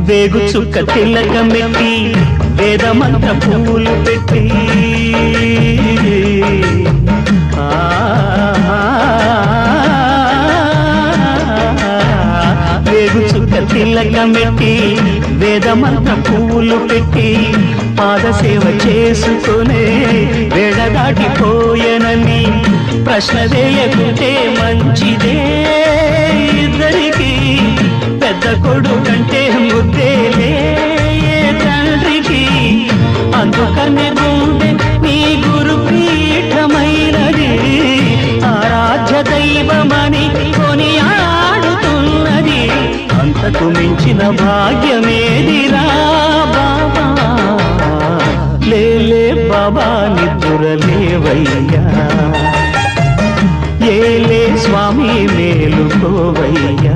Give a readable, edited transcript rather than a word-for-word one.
వేగు చుక్క తిలకమెట్టి వేదమంత్ర పూలు పెట్టి వేగు చుక్క తిలకమెట్టి వేదమంత్ర పూలు పెట్టి పాదసేవ చేసుకునే వేడ దాటిపోయనని ప్రశ్న వేయకుంటే మంచిదే ఇద్దరికి పెద్ద కొడుకంటే ముద్దేలే తండ్రికి అందుకనే గుండె నీ గురు పీఠమైనది ఆరాధ్య దైవమని కొనియాడుతున్నది అంతకు మించిన భాగ్యమేదిరా బాబా లేలే బాబా నిద్రలేవయ్యా ఏలే స్వామి మేలుకోవయ్యా